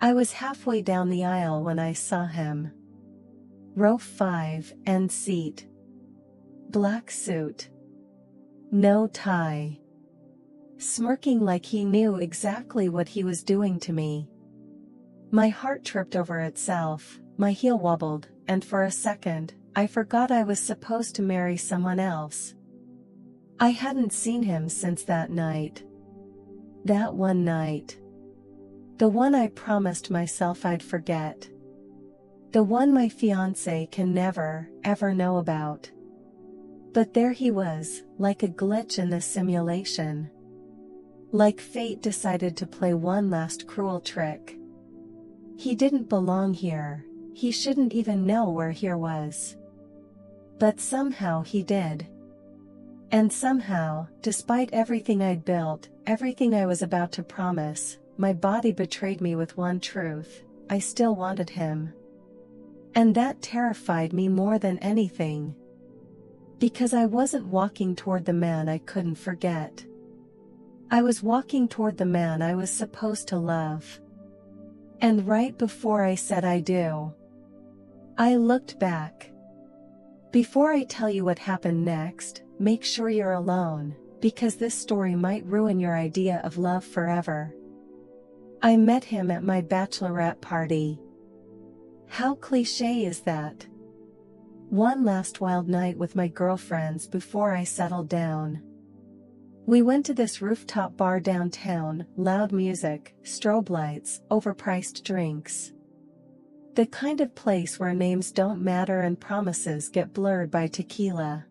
I was halfway down the aisle when I saw him. Row 5, end seat. Black suit. No tie. Smirking like he knew exactly what he was doing to me. My heart tripped over itself, my heel wobbled, and for a second, I forgot I was supposed to marry someone else. I hadn't seen him since that night. That one night. The one I promised myself I'd forget. The one my fiancé can never, ever know about. But there he was, like a glitch in the simulation. Like fate decided to play one last cruel trick. He didn't belong here, he shouldn't even know where here was. But somehow he did. And somehow, despite everything I'd built, everything I was about to promise, my body betrayed me with one truth: I still wanted him. And that terrified me more than anything. Because I wasn't walking toward the man I couldn't forget. I was walking toward the man I was supposed to love. And right before I said I do, I looked back. Before I tell you what happened next, make sure you're alone, because this story might ruin your idea of love forever. I met him at my bachelorette party. How cliché is that? One last wild night with my girlfriends before I settled down. We went to this rooftop bar downtown, loud music, strobe lights, overpriced drinks. The kind of place where names don't matter and promises get blurred by tequila.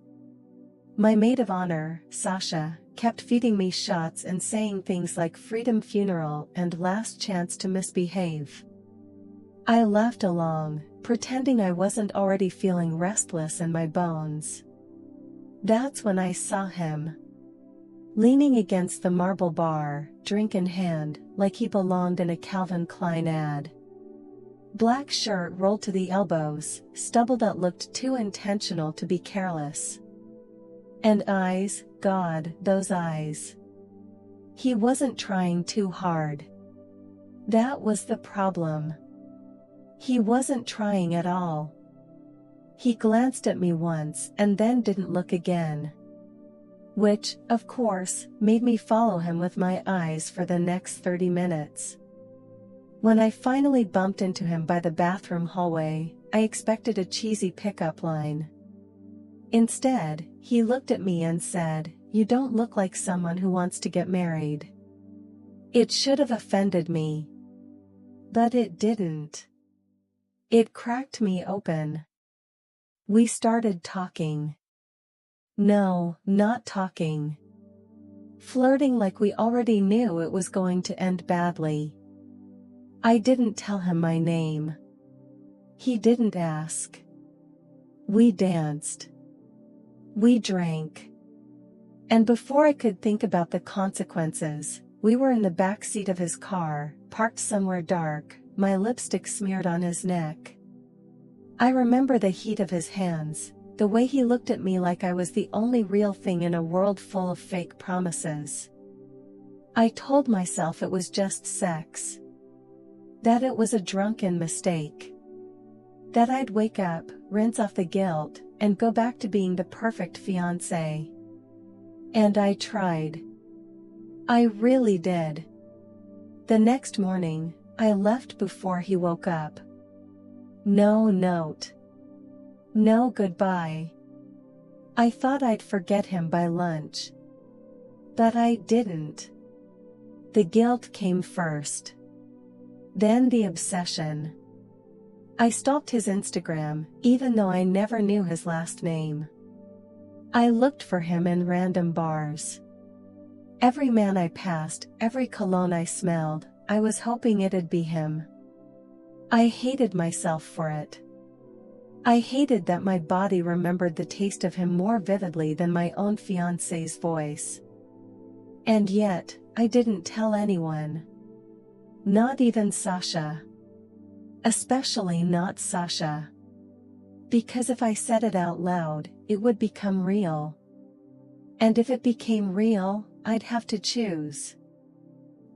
My maid of honor, Sasha, kept feeding me shots and saying things like freedom funeral and last chance to misbehave. I laughed along, pretending I wasn't already feeling restless in my bones. That's when I saw him. Leaning against the marble bar, drink in hand, like he belonged in a Calvin Klein ad. Black shirt rolled to the elbows, stubble that looked too intentional to be careless. And eyes, God, those eyes. He wasn't trying too hard. That was the problem. He wasn't trying at all. He glanced at me once and then didn't look again. Which, of course, made me follow him with my eyes for the next 30 minutes. When I finally bumped into him by the bathroom hallway, I expected a cheesy pickup line. Instead, he looked at me and said, "You don't look like someone who wants to get married." It should have offended me. But it didn't. It cracked me open. We started talking. No, not talking. Flirting like we already knew it was going to end badly. I didn't tell him my name. He didn't ask. We danced. We drank. And before I could think about the consequences, we were in the back seat of his car, parked somewhere dark, my lipstick smeared on his neck. I remember the heat of his hands, the way he looked at me like I was the only real thing in a world full of fake promises. I told myself it was just sex. That it was a drunken mistake. That I'd wake up, rinse off the guilt, and go back to being the perfect fiancé. And I tried. I really did. The next morning, I left before he woke up. No note. No goodbye. I thought I'd forget him by lunch. But I didn't. The guilt came first. Then the obsession. I stalked his Instagram, even though I never knew his last name. I looked for him in random bars. Every man I passed, every cologne I smelled, I was hoping it'd be him. I hated myself for it. I hated that my body remembered the taste of him more vividly than my own fiancé's voice. And yet, I didn't tell anyone. Not even Sasha. Especially not Sasha. Because if I said it out loud, it would become real. And if it became real, I'd have to choose.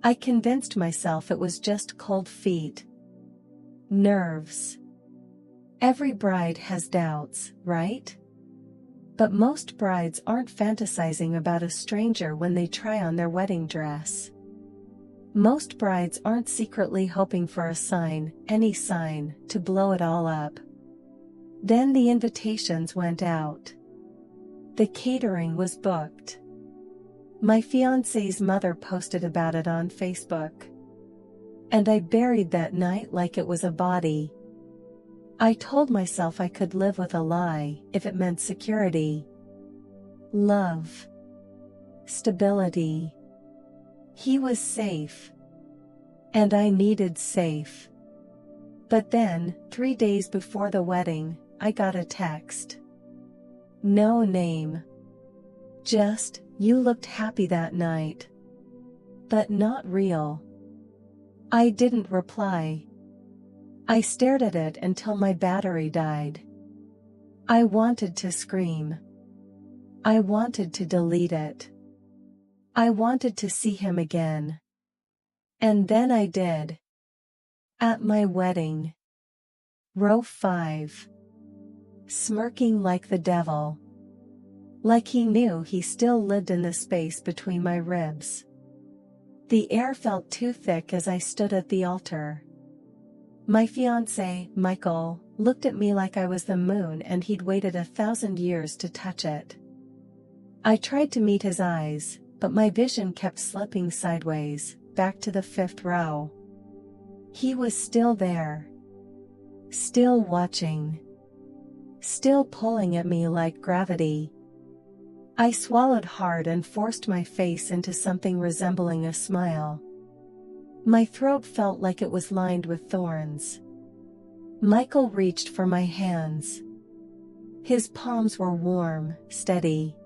I convinced myself it was just cold feet. Nerves. Every bride has doubts, right? But most brides aren't fantasizing about a stranger when they try on their wedding dress. Most brides aren't secretly hoping for a sign, any sign, to blow it all up. Then the invitations went out. The catering was booked. My fiancé's mother posted about it on Facebook. And I buried that night like it was a body. I told myself I could live with a lie if it meant security, love, stability. He was safe. And I needed safe. But then, 3 days before the wedding, I got a text. No name. Just, you looked happy that night. But not real. I didn't reply. I stared at it until my battery died. I wanted to scream. I wanted to delete it. I wanted to see him again. And then I did. At my wedding. Row 5. Smirking like the devil. Like he knew he still lived in the space between my ribs. The air felt too thick as I stood at the altar. My fiancé, Michael, looked at me like I was the moon and he'd waited 1,000 years to touch it. I tried to meet his eyes, but my vision kept slipping sideways, back to the 5th row. He was still there. Still watching. Still pulling at me like gravity. I swallowed hard and forced my face into something resembling a smile. My throat felt like it was lined with thorns. Michael reached for my hands. His palms were warm, steady.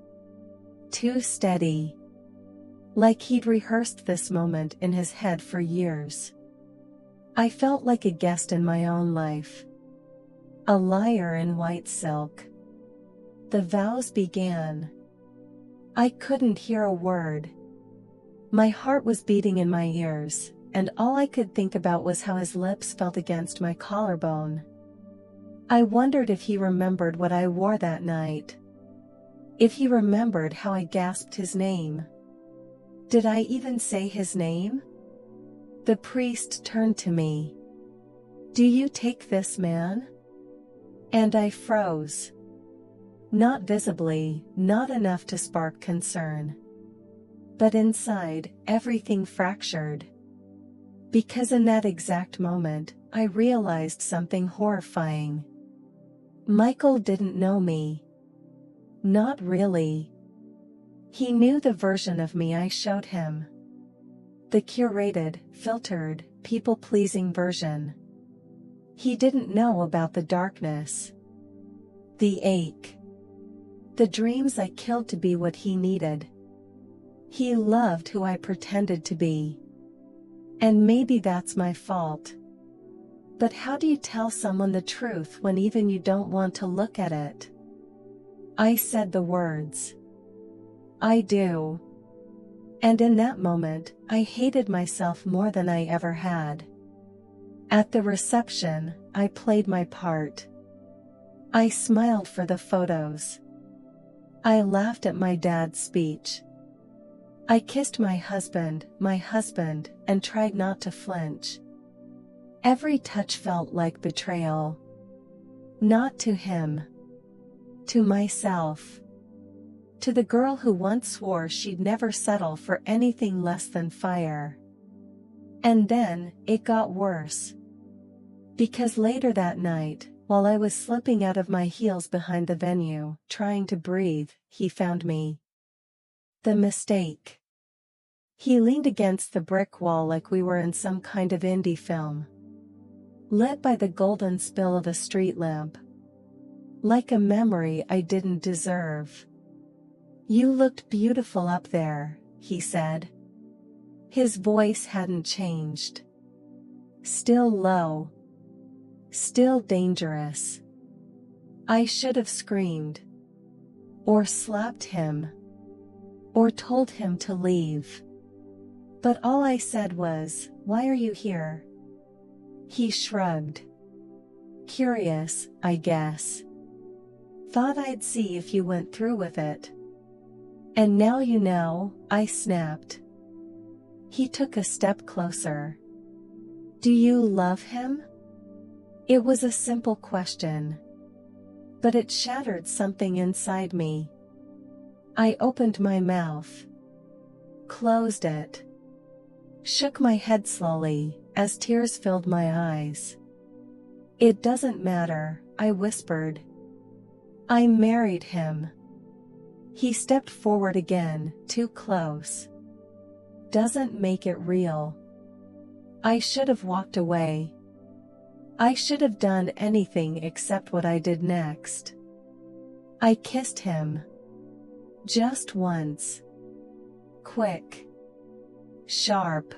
Too steady. Like he'd rehearsed this moment in his head for years. I felt like a guest in my own life. A liar in white silk. The vows began. I couldn't hear a word. My heart was beating in my ears, and all I could think about was how his lips felt against my collarbone. I wondered if he remembered what I wore that night. If he remembered how I gasped his name. Did I even say his name? The priest turned to me. Do you take this man? And I froze. Not visibly, not enough to spark concern. But inside, everything fractured. Because in that exact moment, I realized something horrifying. Michael didn't know me. Not really. He knew the version of me I showed him. The curated, filtered, people-pleasing version. He didn't know about the darkness. The ache. The dreams I killed to be what he needed. He loved who I pretended to be. And maybe that's my fault. But how do you tell someone the truth when even you don't want to look at it? I said the words. I do. And in that moment, I hated myself more than I ever had. At the reception, I played my part. I smiled for the photos. I laughed at my dad's speech. I kissed my husband, and tried not to flinch. Every touch felt like betrayal. Not to him. To myself. To the girl who once swore she'd never settle for anything less than fire. And then, it got worse. Because later that night, while I was slipping out of my heels behind the venue, trying to breathe, he found me. The mistake. He leaned against the brick wall like we were in some kind of indie film. Lit by the golden spill of a street lamp. Like a memory I didn't deserve. You looked beautiful up there, he said. His voice hadn't changed. Still low. Still dangerous. I should have screamed. Or slapped him. Or told him to leave. But all I said was, "Why are you here?" He shrugged. "Curious, I guess. Thought I'd see if you went through with it." "And now you know," I snapped. He took a step closer. "Do you love him?" It was a simple question, but it shattered something inside me. I opened my mouth, closed it, shook my head slowly, as tears filled my eyes. "It doesn't matter," I whispered. "I married him." He stepped forward again, too close. "Doesn't make it real." I should have walked away. I should have done anything except what I did next. I kissed him. Just once. Quick. Sharp.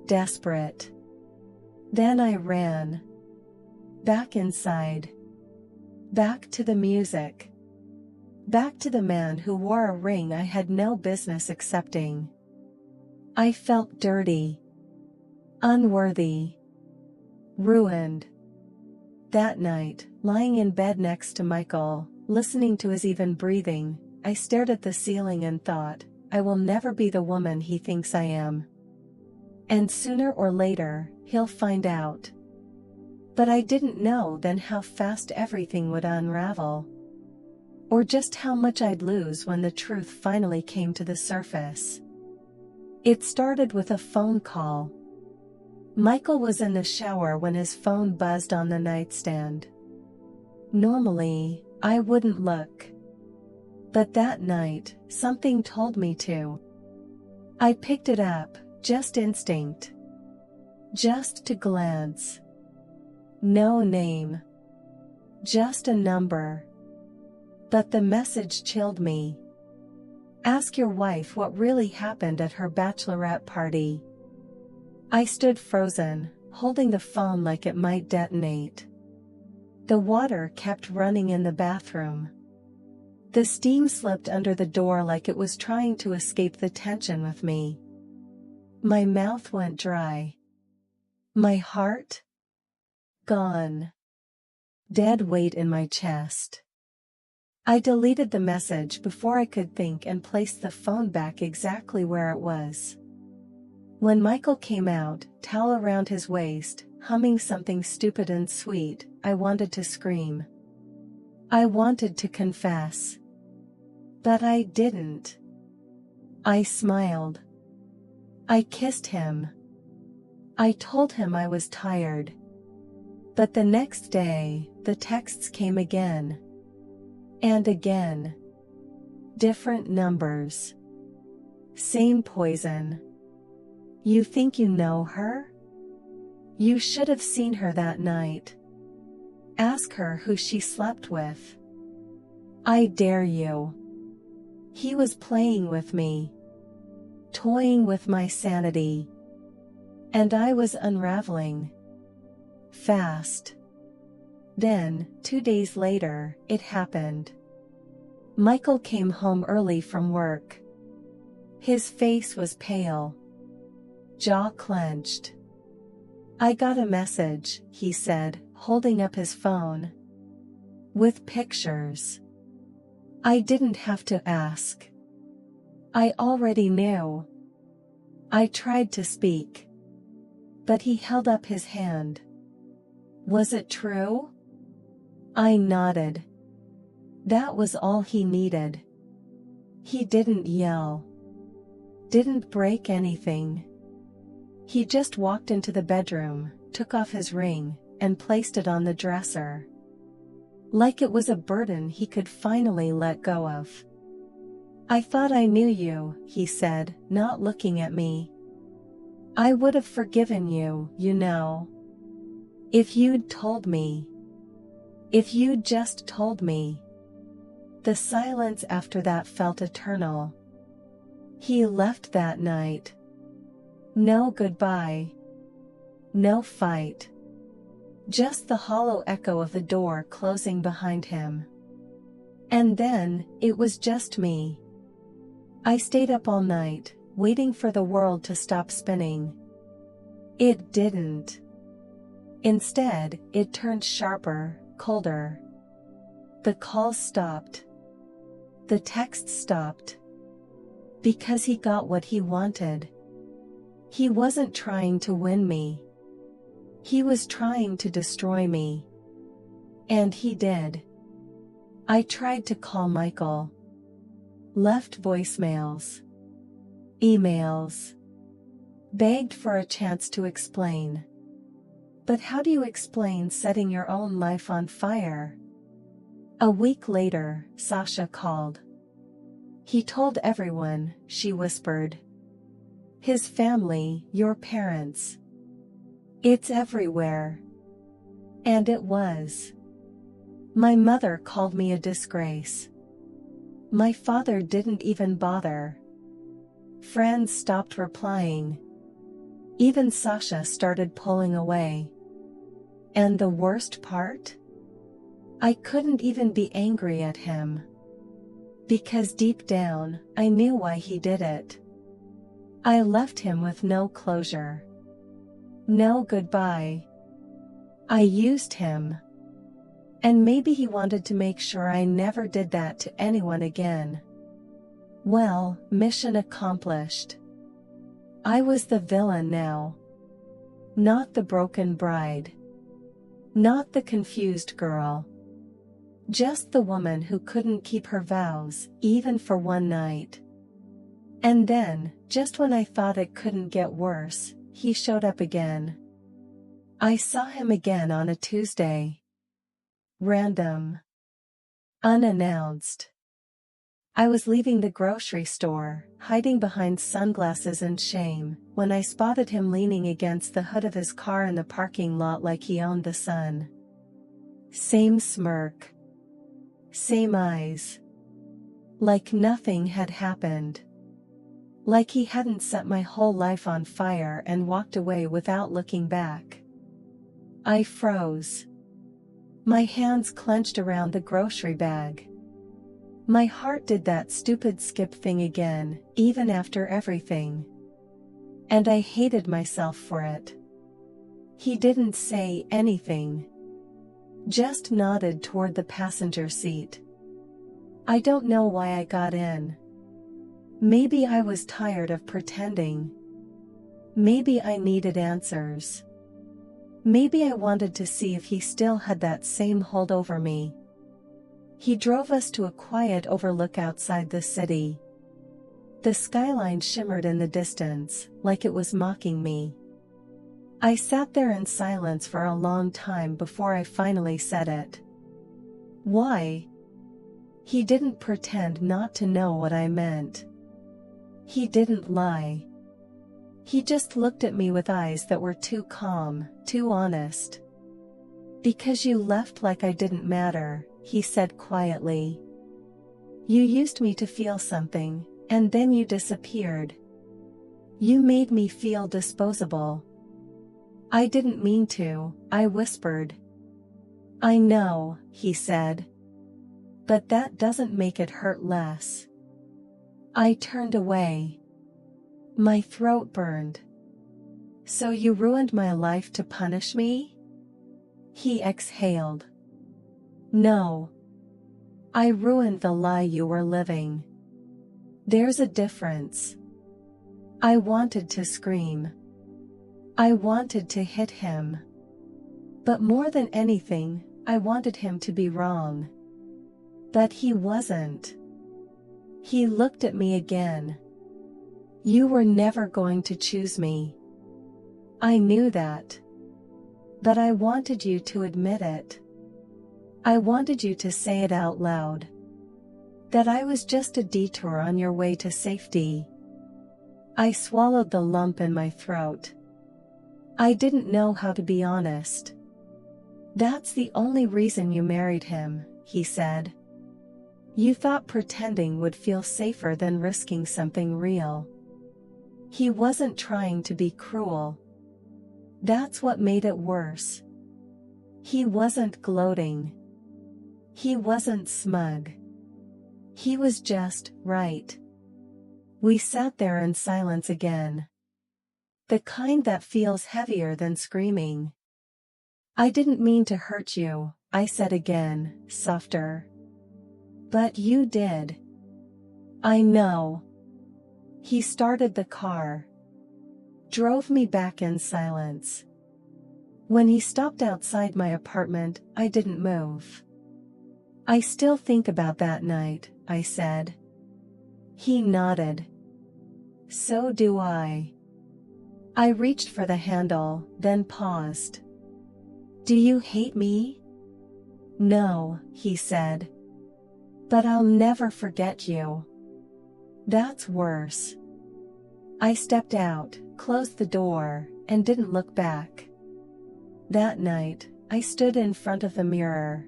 Desperate. Then I ran. Back inside. Back to the music. Back to the man who wore a ring I had no business accepting. I felt dirty. Unworthy. Ruined. That night, lying in bed next to Michael, listening to his even breathing, I stared at the ceiling and thought, I will never be the woman he thinks I am. And sooner or later, he'll find out. But I didn't know then how fast everything would unravel. Or just how much I'd lose when the truth finally came to the surface. It started with a phone call. Michael was in the shower when his phone buzzed on the nightstand. Normally, I wouldn't look. But that night, something told me to. I picked it up, just instinct. Just to glance. No name. Just a number. But the message chilled me. "Ask your wife what really happened at her bachelorette party." I stood frozen, holding the phone like it might detonate. The water kept running in the bathroom. The steam slipped under the door like it was trying to escape the tension with me. My mouth went dry. My heart? Gone. Dead weight in my chest. I deleted the message before I could think and placed the phone back exactly where it was. When Michael came out, towel around his waist, humming something stupid and sweet, I wanted to scream. I wanted to confess. But I didn't. I smiled. I kissed him. I told him I was tired. But the next day, the texts came again. And again. Different numbers. Same poison. "You think you know her? You should have seen her that night. Ask her who she slept with. I dare you." He was playing with me. Toying with my sanity. And I was unraveling. Fast. Then, 2 days later, it happened. Michael came home early from work. His face was pale. Jaw clenched. "I got a message," he said, holding up his phone. "With pictures." I didn't have to ask. I already knew. I tried to speak. But he held up his hand. "Was it true?" I nodded. That was all he needed. He didn't yell. Didn't break anything. He just walked into the bedroom, took off his ring, and placed it on the dresser. Like it was a burden he could finally let go of. "I thought I knew you," he said, not looking at me. "I would have forgiven you, you know. If you'd told me. If you'd just told me." The silence after that felt eternal. He left that night. No goodbye. No fight. Just the hollow echo of the door closing behind him. And then, it was just me. I stayed up all night, waiting for the world to stop spinning. It didn't. Instead, it turned sharper, colder. The calls stopped. The texts stopped. Because he got what he wanted. He wasn't trying to win me. He was trying to destroy me. And he did. I tried to call Michael. Left voicemails. Emails. Begged for a chance to explain. But how do you explain setting your own life on fire? A week later, Sasha called. He told everyone, she whispered. His family, your parents. It's everywhere. And it was. My mother called me a disgrace. My father didn't even bother. Friends stopped replying. Even Sasha started pulling away. And the worst part? I couldn't even be angry at him. Because deep down, I knew why he did it. I left him with no closure. No goodbye. I used him. And maybe he wanted to make sure I never did that to anyone again. Well, mission accomplished. I was the villain now. Not the broken bride. Not the confused girl. Just the woman who couldn't keep her vows, even for one night. And then, just when I thought it couldn't get worse, he showed up again. I saw him again on a Tuesday. Random. Unannounced. I was leaving the grocery store, hiding behind sunglasses and shame, when I spotted him leaning against the hood of his car in the parking lot like he owned the sun. Same smirk. Same eyes. Like nothing had happened. Like he hadn't set my whole life on fire and walked away without looking back. I froze. My hands clenched around the grocery bag. My heart did that stupid skip thing again, even after everything. And I hated myself for it. He didn't say anything. Just nodded toward the passenger seat. I don't know why I got in. Maybe I was tired of pretending. Maybe I needed answers. Maybe I wanted to see if he still had that same hold over me. He drove us to a quiet overlook outside the city. The skyline shimmered in the distance, like it was mocking me. I sat there in silence for a long time before I finally said it. Why? He didn't pretend not to know what I meant. He didn't lie. He just looked at me with eyes that were too calm, too honest. Because you left like I didn't matter, he said quietly. You used me to feel something, and then you disappeared. You made me feel disposable. I didn't mean to, I whispered. I know, he said. But that doesn't make it hurt less. I turned away. My throat burned. So you ruined my life to punish me? He exhaled. No. I ruined the lie you were living. There's a difference. I wanted to scream. I wanted to hit him. But more than anything, I wanted him to be wrong. But he wasn't. He looked at me again. You were never going to choose me. I knew that. But I wanted you to admit it. I wanted you to say it out loud. That I was just a detour on your way to safety. I swallowed the lump in my throat. I didn't know how to be honest. That's the only reason you married him, he said. You thought pretending would feel safer than risking something real. He wasn't trying to be cruel. That's what made it worse. He wasn't gloating. He wasn't smug. He was just right. We sat there in silence again. The kind that feels heavier than screaming. I didn't mean to hurt you, I said again, softer. But you did. I know. He started the car. Drove me back in silence. When he stopped outside my apartment, I didn't move. I still think about that night, I said. He nodded. So do I. I reached for the handle, then paused. Do you hate me? No, he said. But I'll never forget you. That's worse. I stepped out, closed the door, and didn't look back. That night, I stood in front of the mirror.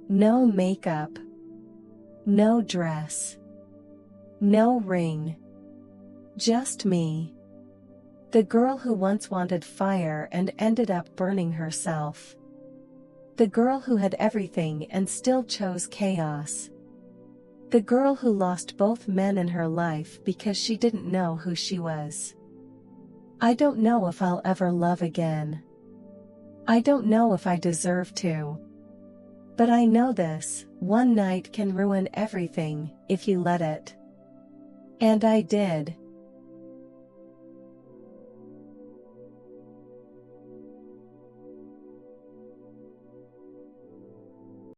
No makeup. No dress. No ring. Just me. The girl who once wanted fire and ended up burning herself. The girl who had everything and still chose chaos. The girl who lost both men in her life because she didn't know who she was. I don't know if I'll ever love again. I don't know if I deserve to. But I know this, one night can ruin everything, if you let it. And I did.